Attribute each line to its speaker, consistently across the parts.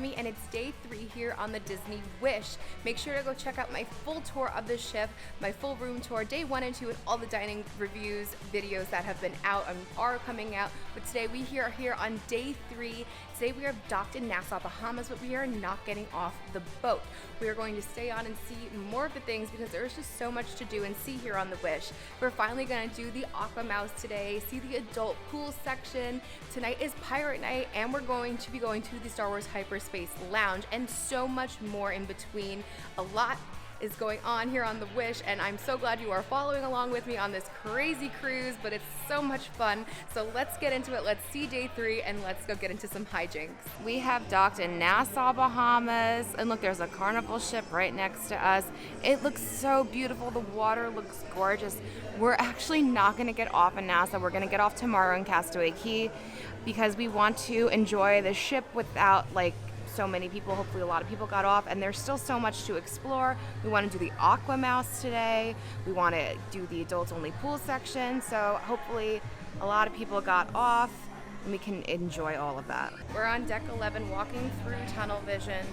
Speaker 1: Demi, and it's day 3 here on the Disney Wish. Make sure to go check out my full tour of the ship, my full room tour, day 1 and 2, and all the dining reviews, videos that have been out and are coming out. But today we are here on day 3. Today we are docked in Nassau, Bahamas, but we are not getting off the boat. We are going to stay on and see more of the things because there's just so much to do and see here on the Wish. We're finally going to do the AquaMouse today, see the adult pool section. Tonight is Pirate Night, and we're going to be going to the Star Wars Hyperspace Lounge and so much more in between. A lot is going on here on the Wish, and I'm so glad you are following along with me on this crazy cruise, but it's so much fun. So let's get into it. Let's see day 3 and let's go get into some hijinks. We have docked in Nassau, Bahamas, and look, there's a carnival ship right next to us. It looks so beautiful. The water looks gorgeous. We're actually not going to get off in Nassau. We're going to get off tomorrow in Castaway Cay because we want to enjoy the ship without so many people. Hopefully a lot of people got off, and there's still so much to explore. We want to do the AquaMouse today. We want to do the adults only pool section. So hopefully a lot of people got off and we can enjoy all of that. We're on deck 11 walking through funnel vision,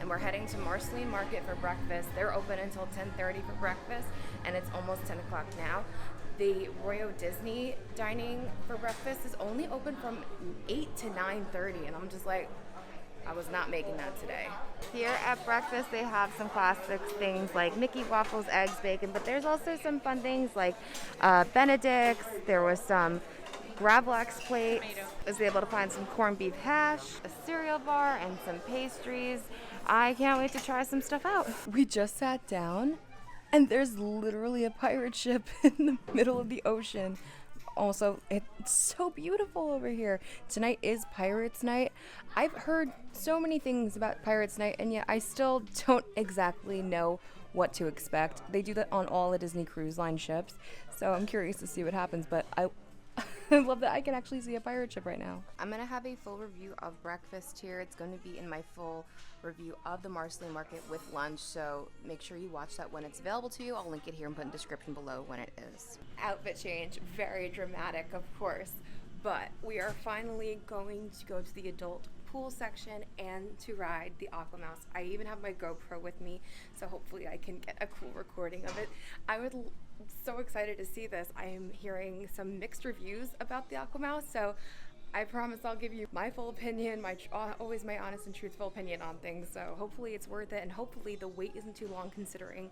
Speaker 1: and we're heading to Marceline Market for breakfast. They're open until 10:30 for breakfast, and it's almost 10 o'clock now. The Royal Disney dining for breakfast is only open from 8 to 9:30, and I'm just like, I was not making that today. Here at breakfast, they have some classic things like Mickey waffles, eggs, bacon, but there's also some fun things like Benedict's. There was some Gravlax plates. I was able to find some corned beef hash, a cereal bar, and some pastries. I can't wait to try some stuff out. We just sat down, and there's literally a pirate ship in the middle of the ocean. Also, it's so beautiful over here. Tonight is Pirates Night. I've heard so many things about Pirates Night, and yet I still don't exactly know what to expect. They do that on all the Disney Cruise Line ships, so I'm curious to see what happens, but I love that I can actually see a pirate ship right now. I'm going to have a full review of breakfast here. It's going to be in my full review of the Marceline Market with lunch, so make sure you watch that when it's available to you. I'll link it here and put in the description below when it is. Outfit change, very dramatic, of course, but we are finally going to go to the adult pool section and to ride the AquaMouse. I even have my GoPro with me, so hopefully I can get a cool recording of it. I'm so excited to see this. I am hearing some mixed reviews about the AquaMouse, so I promise I'll give you my full opinion, always my honest and truthful opinion on things. So hopefully it's worth it, and hopefully the wait isn't too long, considering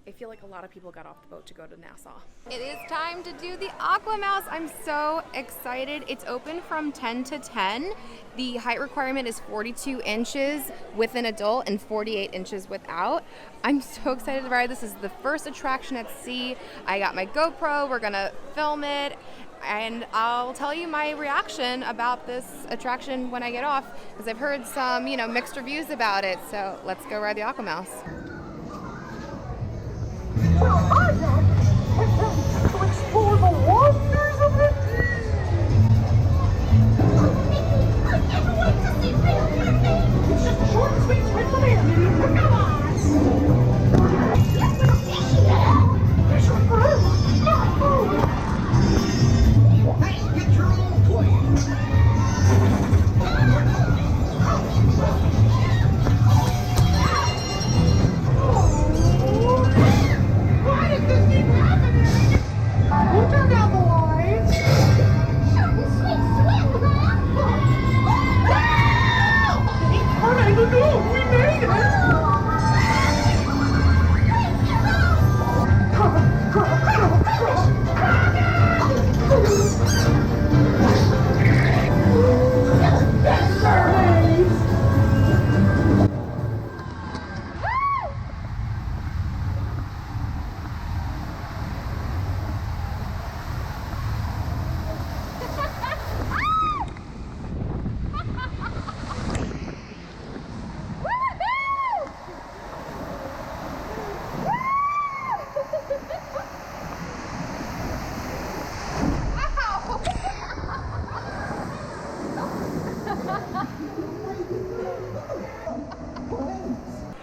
Speaker 1: I feel like a lot of people got off the boat to go to Nassau. It is time to do the AquaMouse. I'm so excited. It's open from 10 to 10. The height requirement is 42 inches with an adult and 48 inches without. I'm so excited to ride this. This is the first attraction at sea. I got my GoPro. We're gonna film it, and I'll tell you my reaction about this attraction when I get off, because I've heard some, mixed reviews about it. So let's go ride the AquaMouse.
Speaker 2: To explore the wonders of the deep. I can't wait to see real mermaids. It's just a short and sweet trip to Miami. Come on. Yes, we'll see you. There's your food. Not food. Hey, get your own plane. Why did this keep happening? Who turned out the lights? Sweet swim, Incredi, we made it! Yes, mermaids!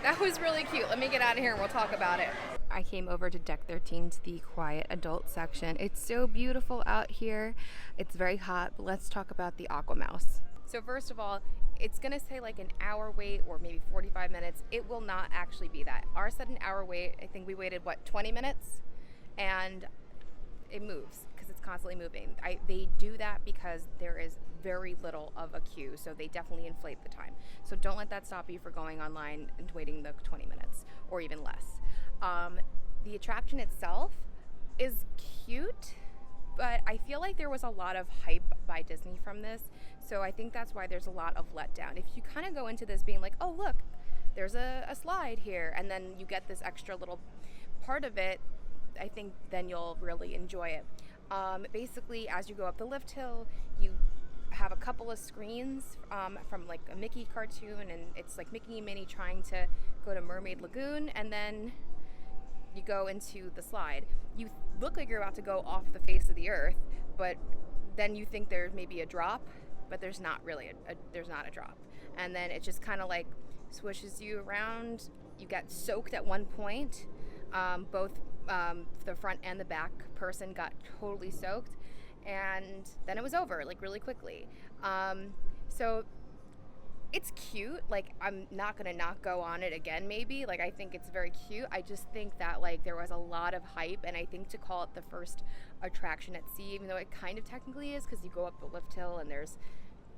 Speaker 1: That was really cute. Let me get out of here and we'll talk about it. I came over to deck 13 to the quiet adult section. It's so beautiful out here. It's very hot, but let's talk about the AquaMouse. So first of all, it's gonna say like an hour wait or maybe 45 minutes. It will not actually be that. Ours said an hour wait. I think we waited, what, 20 minutes? And it moves because it's constantly moving. They do that because there is very little of a queue, so they definitely inflate the time. So don't let that stop you for going online and waiting the 20 minutes or even less. The attraction itself is cute, but I feel like there was a lot of hype by Disney from this, so I think that's why there's a lot of letdown. If you kind of go into this being like, oh look, there's a slide here, and then you get this extra little part of it, I think then you'll really enjoy it. Basically, as you go up the lift hill, you have a couple of screens from like a Mickey cartoon, and it's like Mickey and Minnie trying to go to Mermaid Lagoon, and then you go into the slide. You look like you're about to go off the face of the earth, but then you think there's maybe a drop, but there's not really there's not a drop. And then it just kind of like swishes you around. You get soaked at one point. Both the front and the back person got totally soaked, and then it was over like really quickly. So it's cute. Like, I'm not gonna not go on it again maybe. Like, I think it's very cute. I just think that like there was a lot of hype, and I think to call it the first attraction at sea, even though it kind of technically is because you go up the lift hill and there's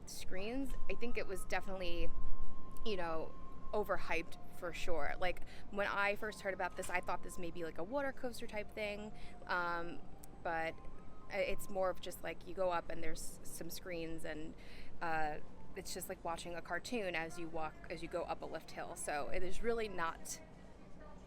Speaker 1: screens, I think it was definitely, you know, overhyped for sure. Like, when I first heard about this, I thought this may be like a water coaster type thing, but it's more of just like you go up and there's some screens, and it's just like watching a cartoon as you go up a lift hill. So it is really not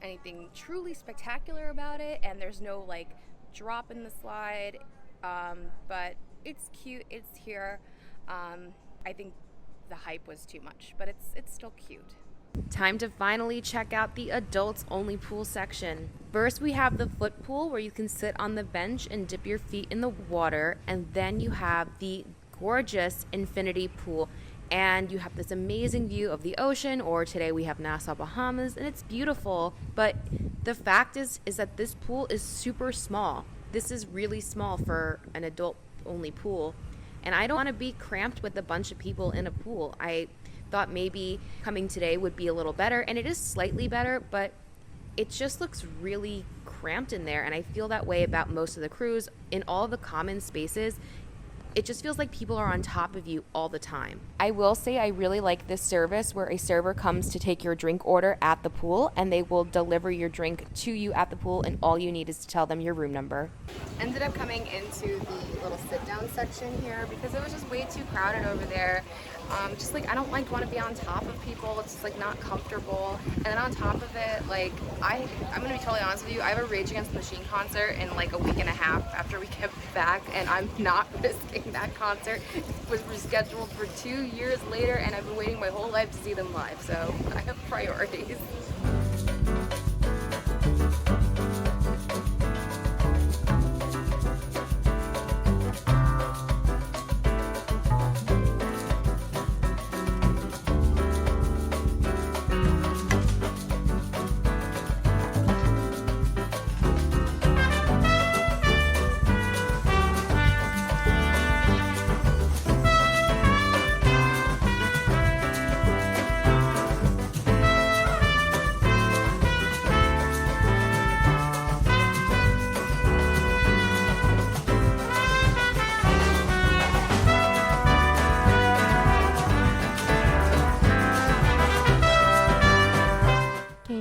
Speaker 1: anything truly spectacular about it, and there's no like drop in the slide, but it's cute. It's here. I think the hype was too much, but it's still cute. Time to finally check out the adults only pool section. First, we have the foot pool where you can sit on the bench and dip your feet in the water, and then you have the gorgeous infinity pool, and you have this amazing view of the ocean, or today we have Nassau, Bahamas, and it's beautiful. But the fact is that this pool is super small. This is really small for an adult only pool, and I don't want to be cramped with a bunch of people in a pool. I thought maybe coming today would be a little better, and it is slightly better, but it just looks really cramped in there, and I feel that way about most of the cruise. In all the common spaces, it just feels like people are on top of you all the time. I will say I really like this service where a server comes to take your drink order at the pool, and they will deliver your drink to you at the pool, and all you need is to tell them your room number. Ended up coming into the little sit down section here because it was just way too crowded over there. Just like I don't like want to be on top of people. It's just like not comfortable. And then on top of it, like I'm gonna be totally honest with you, I have a Rage Against the Machine concert in like a week and a half after we get back, and I'm not risking that concert. It was rescheduled for 2 years later, and I've been waiting my whole life to see them live, so I have priorities.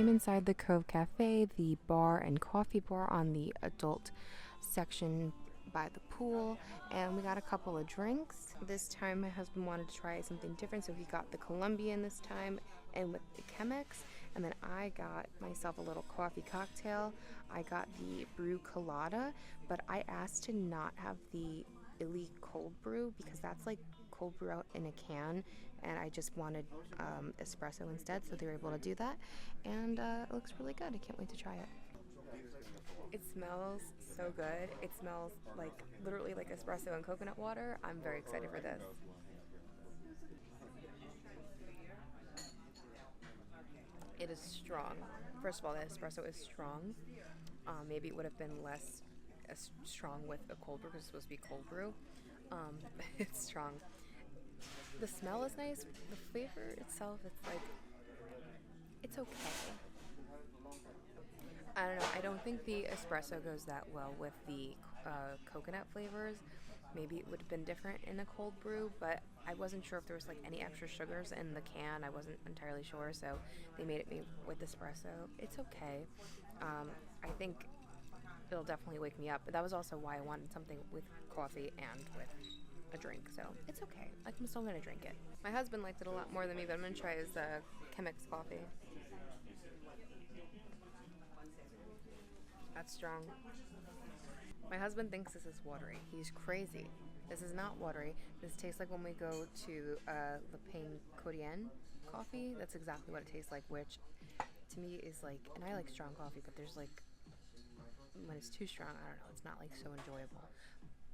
Speaker 1: Inside the Cove Cafe, the bar and coffee bar on the adult section by the pool, and we got a couple of drinks. This time my husband wanted to try something different, so he got the Colombian this time and with the Chemex, and then I got myself a little coffee cocktail. I got the brew colada, but I asked to not have the Illy cold brew because that's like cold brew out in a can, and I just wanted espresso instead, so they were able to do that, and it looks really good. I can't wait to try it. It smells so good. It smells like literally like espresso and coconut water. I'm very excited for this. It is strong. First of all, the espresso is strong. Maybe it would have been less strong with a cold brew because it's supposed to be cold brew. It's strong. The smell is nice. The flavor itself, it's okay. I don't know. I don't think the espresso goes that well with the coconut flavors. Maybe it would have been different in a cold brew, but I wasn't sure if there was like any extra sugars in the can. I wasn't entirely sure, so they made it with espresso. It's okay. I think it'll definitely wake me up, but that was also why I wanted something with coffee and with a drink, so it's okay. I'm still gonna drink it. My husband liked it a lot more than me, but I'm gonna try his Hijinx coffee. That's strong. My husband thinks this is watery. He's crazy. This is not watery. This tastes like when we go to Le Pain Quotidien coffee. That's exactly what it tastes like, which to me is like, and I like strong coffee, but there's like, when it's too strong, I don't know, it's not like so enjoyable.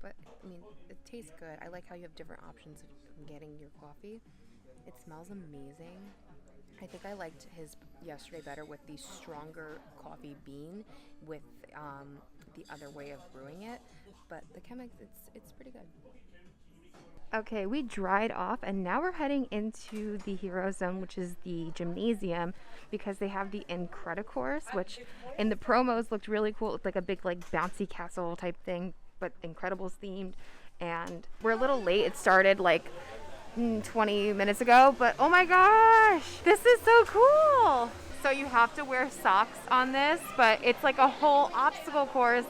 Speaker 1: But I mean, it tastes good. I like how you have different options of getting your coffee. It smells amazing. I think I liked his yesterday better with the stronger coffee bean with the other way of brewing it. But the Hijinx, it's pretty good. Okay, we dried off and now we're heading into the Hero Zone, which is the gymnasium, because they have the Incredi-Course, which in the promos looked really cool. It looked like a big like bouncy castle type thing, but Incredibles themed. And we're a little late. It started like 20 minutes ago, but oh my gosh, this is so cool. So you have to wear socks on this, but it's like a whole obstacle course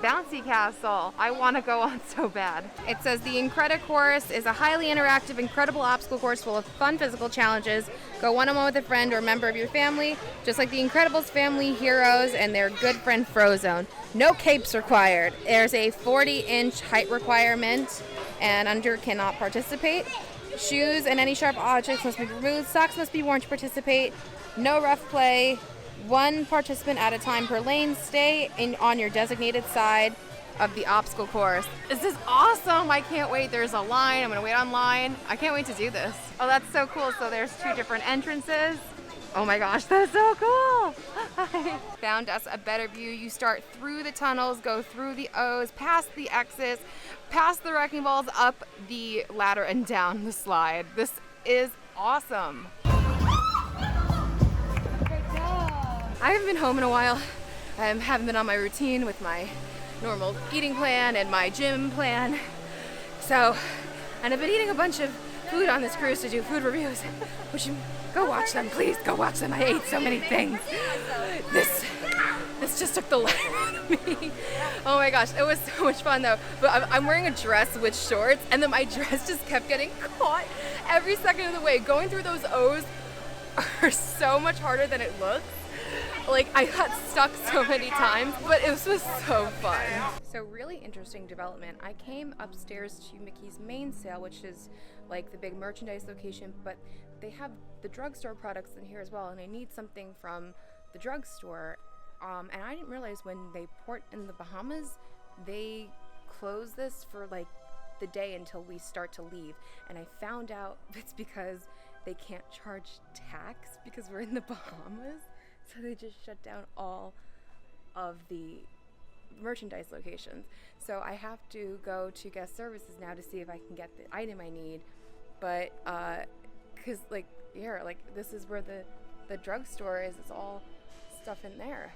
Speaker 1: bouncy castle. I want to go on so bad. It says the Incredi-Course is a highly interactive, incredible obstacle course full of fun physical challenges. Go one-on-one with a friend or a member of your family, just like the Incredibles family heroes and their good friend Frozone. No capes required. There's a 40-inch height requirement, and under cannot participate. Shoes and any sharp objects must be removed. Socks must be worn to participate. No rough play. One participant at a time per lane. Stay on your designated side of the obstacle course. This is awesome. I can't wait. There's a line. I'm going to wait online. I can't wait to do this. Oh, that's so cool. So there's 2 different entrances. Oh my gosh, that's so cool. Found us a better view. You start through the tunnels, go through the O's, past the X's, past the wrecking balls, up the ladder and down the slide. This is awesome. I haven't been home in a while. I haven't been on my routine with my normal eating plan and my gym plan. And I've been eating a bunch of food on this cruise to do food reviews. Which go watch them, please. Go watch them. I ate so many things. This just took the life out of me. Oh my gosh, it was so much fun though. But I'm wearing a dress with shorts, and then my dress just kept getting caught every second of the way. Going through those O's are so much harder than it looks. Like, I got stuck so many times, but it was so fun. So really interesting development. I came upstairs to Mickey's main sale, which is like the big merchandise location, but they have the drugstore products in here as well, and I need something from the drugstore. And I didn't realize when they port in the Bahamas, they close this for like the day until we start to leave. And I found out it's because they can't charge tax because we're in the Bahamas. So they just shut down all of the merchandise locations. So I have to go to guest services now to see if I can get the item I need. But, cause like, here, like this is where the drugstore is. It's all stuff in there.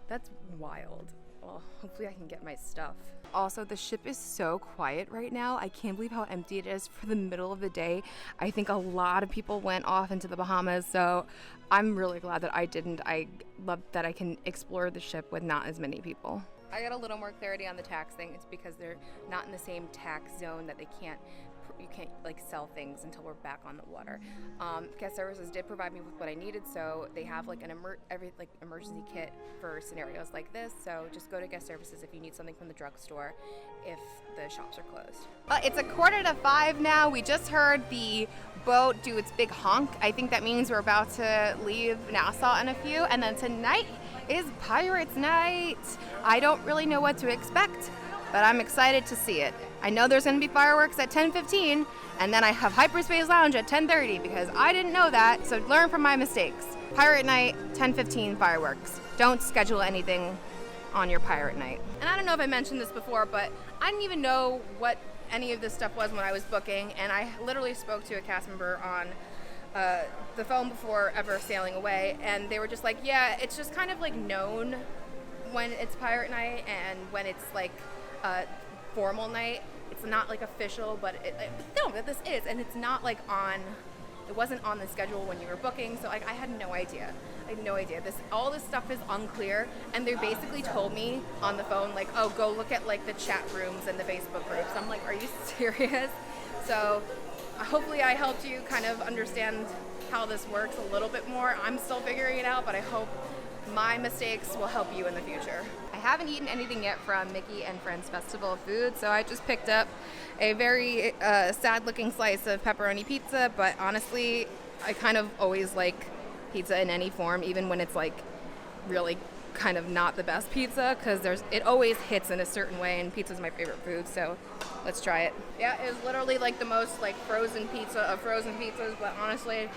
Speaker 1: That's wild. Well, hopefully I can get my stuff. Also, the ship is so quiet right now. I can't believe how empty it is for the middle of the day. I think a lot of people went off into the Bahamas, so I'm really glad that I didn't. I love that I can explore the ship with not as many people. I got a little more clarity on the tax thing. It's because they're not in the same tax zone that you can't like sell things until we're back on the water. Guest services did provide me with what I needed, so they have like an emergency kit for scenarios like this. So just go to guest services if you need something from the drugstore if the shops are closed. It's 4:45 now. We just heard the boat do its big honk. I think that means we're about to leave Nassau in a few, and then tonight is Pirates Night. I don't really know what to expect, but I'm excited to see it. I know there's going to be fireworks at 10:15, and then I have Hyperspace Lounge at 10:30 because I didn't know that, so learn from my mistakes. Pirate Night, 10:15 fireworks. Don't schedule anything on your Pirate Night. And I don't know if I mentioned this before, but I didn't even know what any of this stuff was when I was booking, and I literally spoke to a cast member on the phone before ever sailing away, and they were just like, yeah, it's just kind of like known when it's pirate night and when it's like formal night. It's not like official, but no, this is, and it's not like it wasn't on the schedule when you were booking, so like I had no idea. All this stuff is unclear, and they basically told me on the phone, like, oh, go look at like the chat rooms and the Facebook groups. I'm like, are you serious? So hopefully I helped you kind of understand how this works a little bit more. I'm still figuring it out, but I hope my mistakes will help you in the future. I haven't eaten anything yet from Mickey and Friends Festival of Food, so I just picked up a very sad-looking slice of pepperoni pizza, but honestly, I kind of always like pizza in any form, even when it's like really kind of not the best pizza, because it always hits in a certain way, and pizza's my favorite food, so let's try it. Yeah, it's literally like the most like frozen pizza of frozen pizzas, but honestly,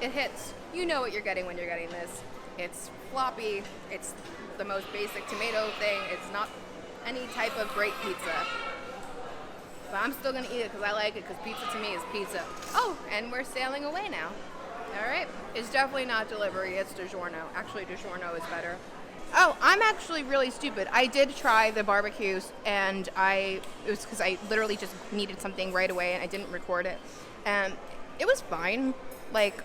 Speaker 1: it hits. You know what you're getting when you're getting this. It's floppy, it's the most basic tomato thing, it's not any type of great pizza. But I'm still gonna eat it because I like it, because pizza to me is pizza. Oh, and we're sailing away now. All right, it's definitely not delivery, it's DiGiorno. Actually, DiGiorno is better. Oh, I'm actually really stupid. I did try the barbecues, and it was because I literally just needed something right away, and I didn't record it. And it was fine. Like,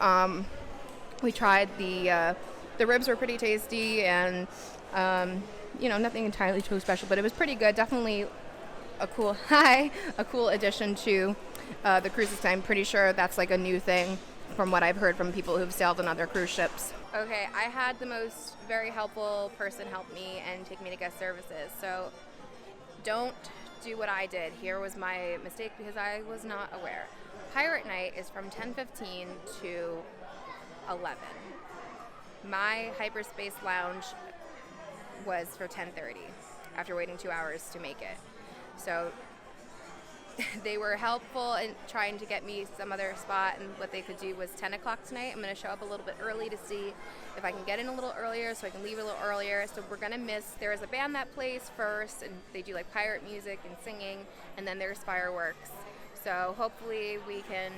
Speaker 1: we tried the ribs were pretty tasty, and nothing entirely too special, but it was pretty good. Definitely a cool addition to the cruises. I'm pretty sure that's like a new thing from what I've heard from people who've sailed on other cruise ships. Okay, I had the most very helpful person help me and take me to guest services, so don't do what I did. Here was my mistake because I was not aware. Pirate night is from 10:15 to 11. My Hyperspace Lounge was for 10:30 after waiting 2 hours to make it. So they were helpful in trying to get me some other spot, and what they could do was 10 o'clock tonight. I'm going to show up a little bit early to see if I can get in a little earlier so I can leave a little earlier. So we're going to miss, there is a band that plays first, and they do like pirate music and singing, and then there's fireworks. So hopefully we can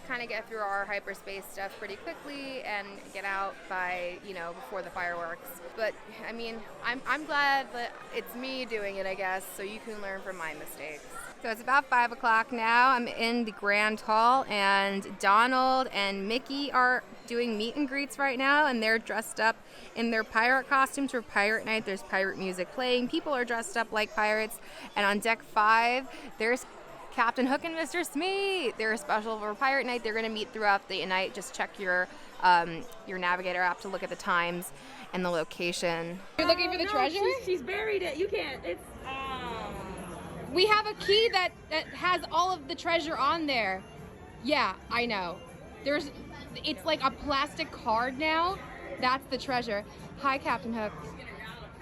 Speaker 1: kind of get through our hyperspace stuff pretty quickly and get out by, before the fireworks. But I mean, I'm glad that it's me doing it, I guess, so you can learn from my mistakes. So it's about 5 o'clock now. I'm in the Grand Hall, and Donald and Mickey are doing meet and greets right now, and they're dressed up in their pirate costumes for pirate night. There's pirate music playing. People are dressed up like pirates. And on deck 5, there's Captain Hook and Mr. Smee. They're special for pirate night. They're going to meet throughout the night. Just check your navigator app to look at the times and the location. You're looking for the treasure?
Speaker 3: She's buried it. You can't. It's.
Speaker 1: We have a key that has all of the treasure on there. Yeah, I know. It's like a plastic card now. That's the treasure. Hi, Captain Hook.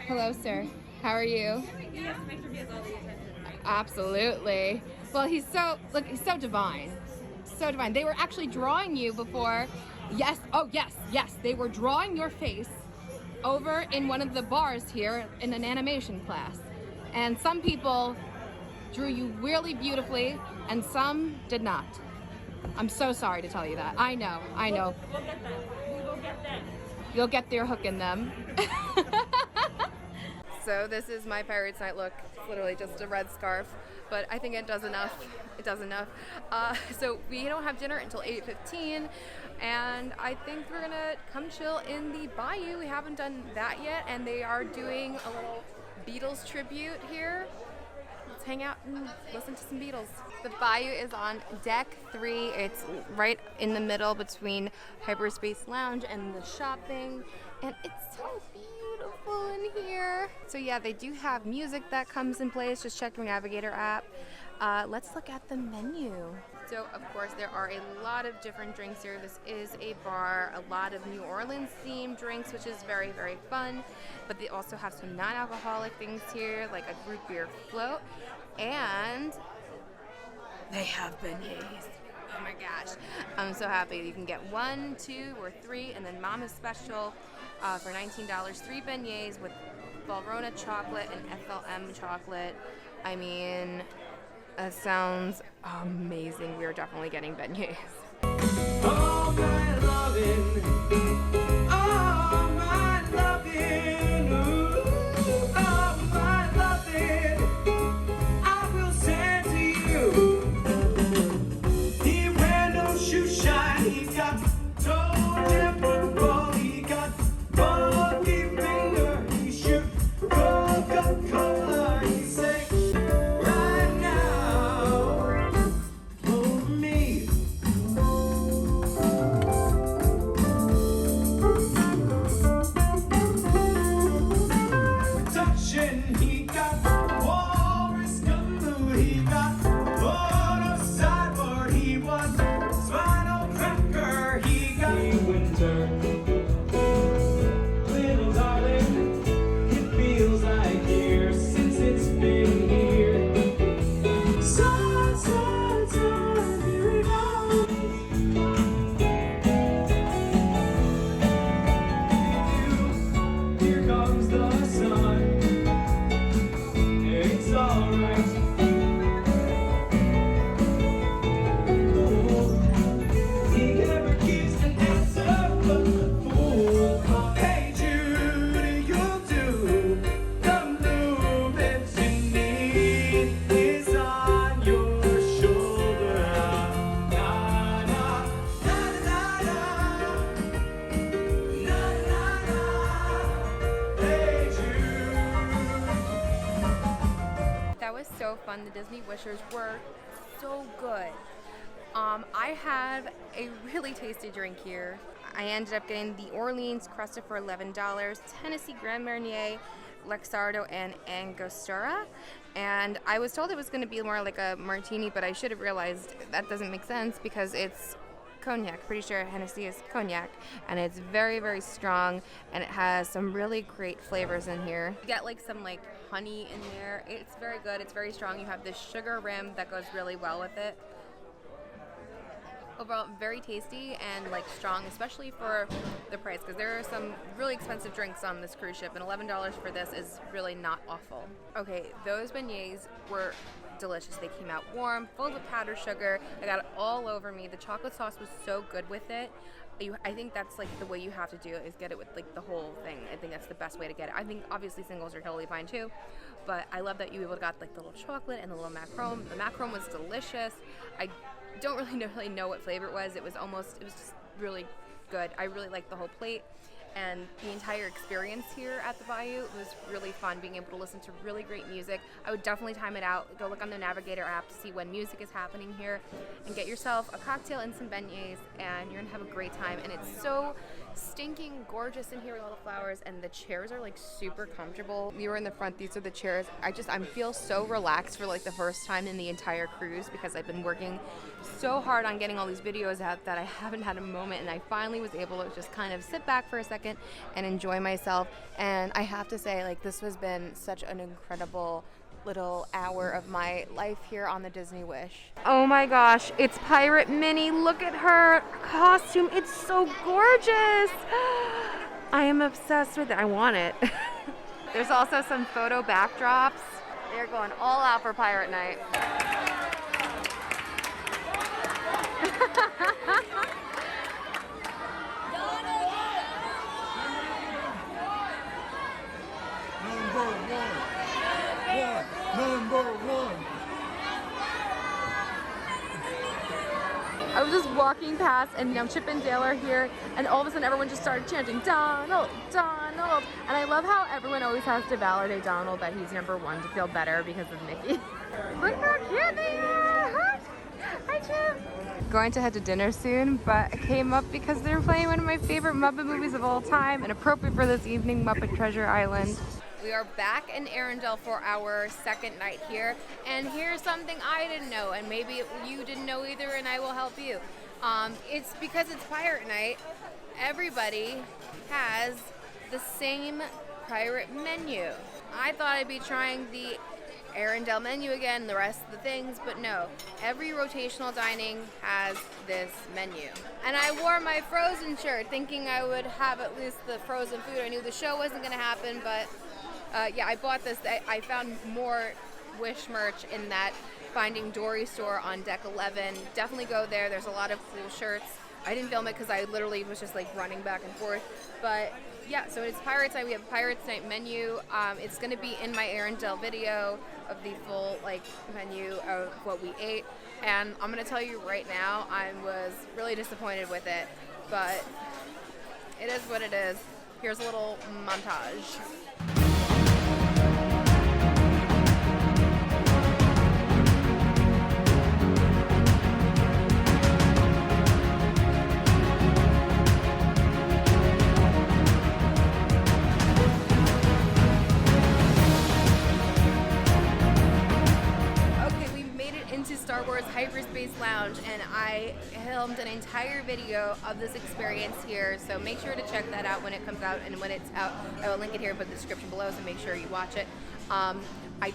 Speaker 1: Hello, sir. How are you?
Speaker 3: You have to make sure he has all the attention.
Speaker 1: Absolutely. Well, he's so divine. So divine. They were actually drawing you before. Yes. Oh, yes. They were drawing your face over in one of the bars here in an animation class. And some people drew you really beautifully, and some did not. I'm so sorry to tell you that. I know.
Speaker 3: We'll get that. We will get that.
Speaker 1: You'll get their hook in them. So this is my Pirates Night look. It's literally just a red scarf, but I think it does enough. So we don't have dinner until 8:15, and I think we're gonna come chill in the Bayou. We haven't done that yet, and they are doing a little Beatles tribute here. Let's hang out and listen to some Beatles. The Bayou is on deck 3. It's right in the middle between Hyperspace Lounge and the shopping, and it's so beautiful in here. So yeah, they do have music that comes in place. Just check your navigator app. Let's look at the menu. So of course there are a lot of different drinks here. This is a bar, a lot of New Orleans themed drinks, which is very, very fun. But they also have some non-alcoholic things here, like a root beer float, and they have beignets. Oh my gosh, I'm so happy. You can get 1, 2, or 3, and then Mama's special for $19, 3 beignets with Valrhona chocolate and FLM chocolate. I mean, That sounds amazing. We are definitely getting beignets.
Speaker 4: Oh, my loving. Oh, my loving. Ooh, oh, my loving. I will send to you. He wear no shoe shine. He got toe temple. He got funky finger. He shoot Coca-Cola. He say, right now, over me. Touching, he got walrus gumbo, he got motorcycle, he was spinal cracker, he got winter. Little darling, it feels like years since it's been here. Sun, here we go. Here comes the sun. It's alright. He never gives an answer but the fool. Hey Judy, you'll do. The movement you need is on your shoulder. Na na na na na na na na. Hey Jude.
Speaker 1: That was so fun. The Disney Wishers were so good. I had a really tasty drink here. I ended up getting the Orleans Crusted for $11, Tennessee Grand Marnier, Luxardo, and Angostura. And I was told it was going to be more like a martini, but I should have realized that doesn't make sense because it's cognac. Pretty sure Hennessy is cognac, and it's very, very strong, and it has some really great flavors in here. You get like some like honey in there. It's very good. It's very strong. You have this sugar rim that goes really well with it. Overall, very tasty and like strong, especially for the price, because there are some really expensive drinks on this cruise ship, and $11 for this is really not awful. Okay, those beignets were delicious. They came out warm, full of powdered sugar. I got it all over me. The chocolate sauce was so good with it. I think that's like the way you have to do it, is get it with like the whole thing. I think that's the best way to get it. I think obviously singles are totally fine too, but I love that you got like the little chocolate and the little macaron. The macaron was delicious. I don't really know what flavor it was. It was just really good. I really liked the whole plate, and the entire experience here at the Bayou was really fun, being able to listen to really great music. I would definitely time it out. Go look on the Navigator app to see when music is happening here, and get yourself a cocktail and some beignets, and you're gonna have a great time. And it's so stinking gorgeous in here with all the flowers, and the chairs are like super comfortable. We were in the front. These are the chairs. I feel so relaxed for like the first time in the entire cruise, because I've been working so hard on getting all these videos out that I haven't had a moment, and I finally was able to just kind of sit back for a second and enjoy myself. And I have to say, like, this has been such an incredible little hour of my life here on the Disney Wish. Oh my gosh, it's Pirate Minnie. Look at her costume. It's so gorgeous. I am obsessed with it. I want it. There's also some photo backdrops. They're going all out for Pirate Night.
Speaker 4: Number one.
Speaker 3: I was just walking past, and Chip and Dale are here, and all of a sudden everyone just started chanting, Donald, Donald. And I love how everyone always has to validate Donald that he's number one to feel better because of Mickey. Look how cute they are! Hi, Chip!
Speaker 1: Going to head to dinner soon, but I came up because they're playing one of my favorite Muppet movies of all time, and appropriate for this evening, Muppet Treasure Island. We are back in Arendelle for our second night here, and here's something I didn't know, and maybe you didn't know either, and I will help you. It's because it's Pirate Night, everybody has the same pirate menu. I thought I'd be trying the Arendelle menu again, the rest of the things, but no. Every rotational dining has this menu. And I wore my Frozen shirt thinking I would have at least the frozen food. I knew the show wasn't going to happen, but yeah, I bought this. I found more Wish merch in that finding Dory's store on deck 11. Definitely go there. There's a lot of cool shirts. I didn't film it because I literally was just like running back and forth. But yeah, so it's Pirates Night. We have Pirates Night menu. It's going to be in my Arendelle video of the full like menu of what we ate. And I'm going to tell you right now, I was really disappointed with it. But it is what it is. Here's a little montage. Star Wars Hyperspace Lounge, and I filmed an entire video of this experience here, so make sure to check that out when it comes out, and when it's out I will link it here in the description below, so make sure you watch it. I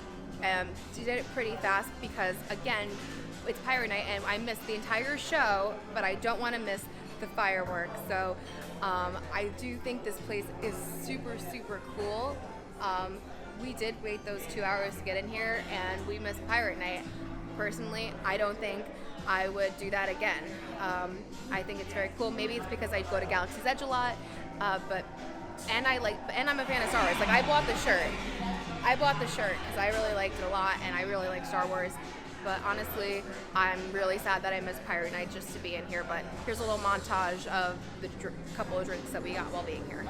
Speaker 1: did it pretty fast because again it's Pirate Night and I missed the entire show, but I don't want to miss the fireworks, so I do think this place is super super cool. We did wait those 2 hours to get in here and we missed Pirate Night. Personally, I don't think I would do that again. I think it's very cool. Maybe it's because I go to Galaxy's Edge a lot, and I'm a fan of Star Wars. Like I bought the shirt because I really liked it a lot, and I really like Star Wars. But honestly, I'm really sad that I missed Pirate Night just to be in here. But here's a little montage of the couple of drinks that we got while being here.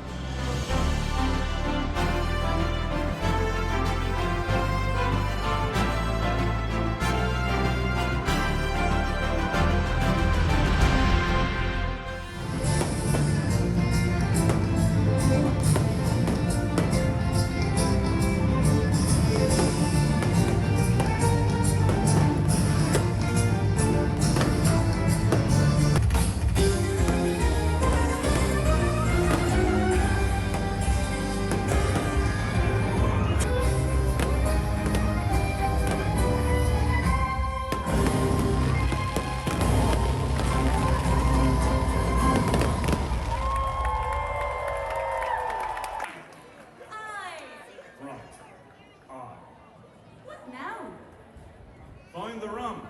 Speaker 5: Find the rum.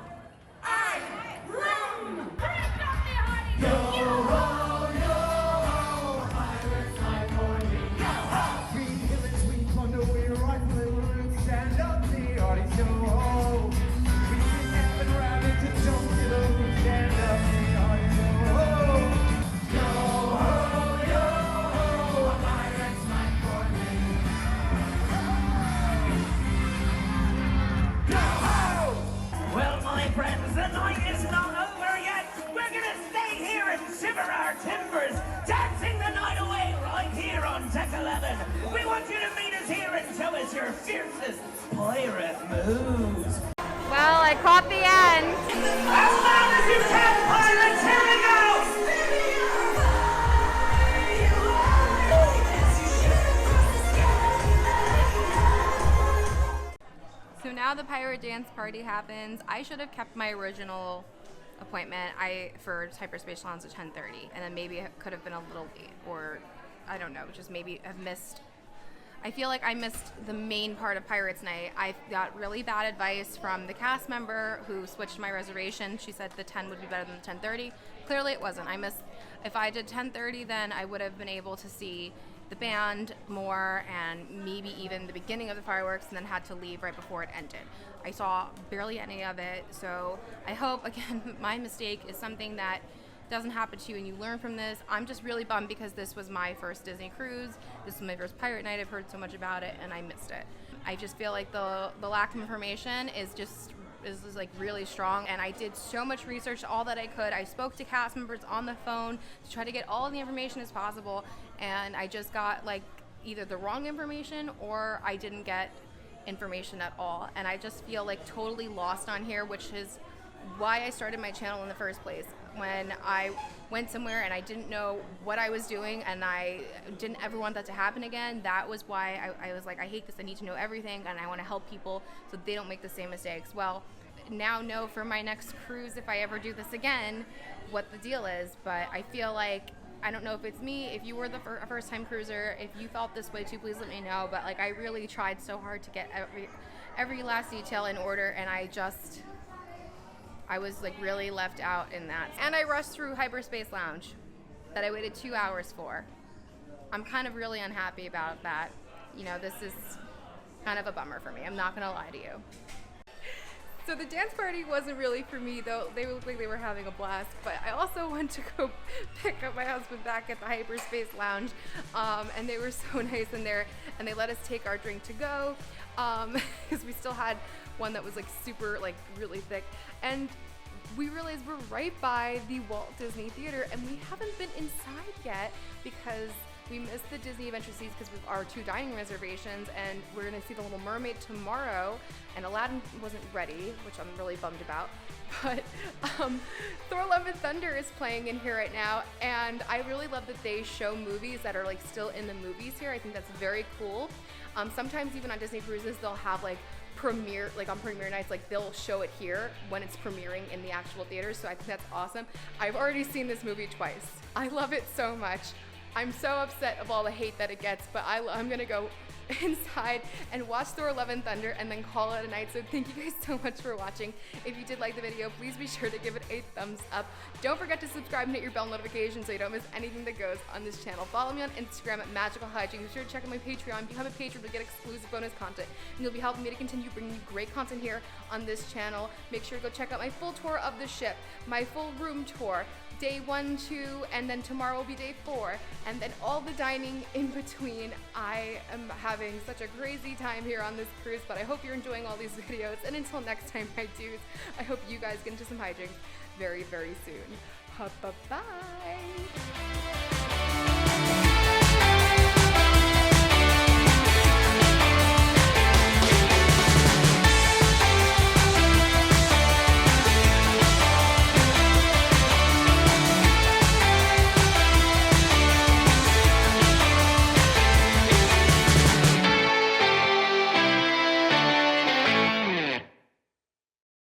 Speaker 2: Rum!
Speaker 5: Yo ho, yo ho, pirates like horny. Yo ho! We pillage, we plunder, we rifle, we stand up the audience. Yo ho! We kidnap and rabbit to jump to the stand up the audience. Yo ho! Yo ho, yo ho, pirates like horny. Yo ho!
Speaker 6: Well, my friends, the night is not over yet. We're gonna stay here and shiver our timbers, dancing the night away right here on Deck 11. We want you to meet us here and show us your fiercest pirate moves.
Speaker 3: Well, I caught the end.
Speaker 6: As loud as you can, pirates, here we go!
Speaker 1: So now the pirate dance party happens. I should have kept my original appointment for Hyperspace Lounge at 10:30, and then maybe it could have been a little late, or I don't know, just maybe have missed. I feel like I missed the main part of Pirates Night. I got really bad advice from the cast member who switched my reservation. She said the 10 would be better than the 10:30. Clearly it wasn't. I missed. If I did 10:30, then I would have been able to see the band more and maybe even the beginning of the fireworks, and then had to leave right before it ended. I saw barely any of it, so I hope, again, my mistake is something that doesn't happen to you and you learn from this. I'm just really bummed because this was my first Disney cruise. This was my first pirate night. I've heard so much about it and I missed it. I just feel like the lack of information is like really strong, and I did so much research, all that I could. I spoke to cast members on the phone to try to get all of the information as possible, and I just got like either the wrong information or I didn't get information at all, and I just feel like totally lost on here, which is why I started my channel in the first place. When I went somewhere and I didn't know what I was doing and I didn't ever want that to happen again, that was why I was like, I hate this, I need to know everything and I want to help people so they don't make the same mistakes. Well, now know for my next cruise, if I ever do this again, what the deal is. But I feel like, I don't know if it's me, if you were the first time cruiser, if you felt this way too, please let me know. But like, I really tried so hard to get every last detail in order, and I was like really left out in that. And I rushed through Hyperspace Lounge that I waited 2 hours for. I'm kind of really unhappy about that. You know, this is kind of a bummer for me. I'm not gonna lie to you. So the dance party wasn't really for me, though they looked like they were having a blast, but I also went to go pick up my husband back at the Hyperspace Lounge, and they were so nice in there, and they let us take our drink to go, because we still had one that was like super, like really thick, and we realized we're right by the Walt Disney Theater, and we haven't been inside yet because we missed the Disney Adventure Seats because of our 2 dining reservations, and we're gonna see The Little Mermaid tomorrow, and Aladdin wasn't ready, which I'm really bummed about, but Thor Love and Thunder is playing in here right now, and I really love that they show movies that are like still in the movies here. I think that's very cool. Sometimes even on Disney cruises, they'll have like premiere, like on premiere nights, like they'll show it here when it's premiering in the actual theaters, so I think that's awesome. I've already seen this movie twice. I love it so much. I'm so upset of all the hate that it gets, but I'm gonna go inside and watch Thor Love and Thunder and then call it a night. So thank you guys so much for watching. If you did like the video, please be sure to give it a thumbs up. Don't forget to subscribe and hit your bell notification so you don't miss anything that goes on this channel. Follow me on Instagram at Magical Hijinx. Be sure to check out my Patreon. If you have a Patreon, you'll get exclusive bonus content, and you'll be helping me to continue bringing you great content here on this channel. Make sure to go check out my full tour of the ship, my full room tour, day 1, 2, and then tomorrow will be day 4, and then all the dining in between. I am having such a crazy time here on this cruise, but I hope you're enjoying all these videos, and until next time, my dudes, I hope you guys get into some hijinks very, very soon. Bye-bye.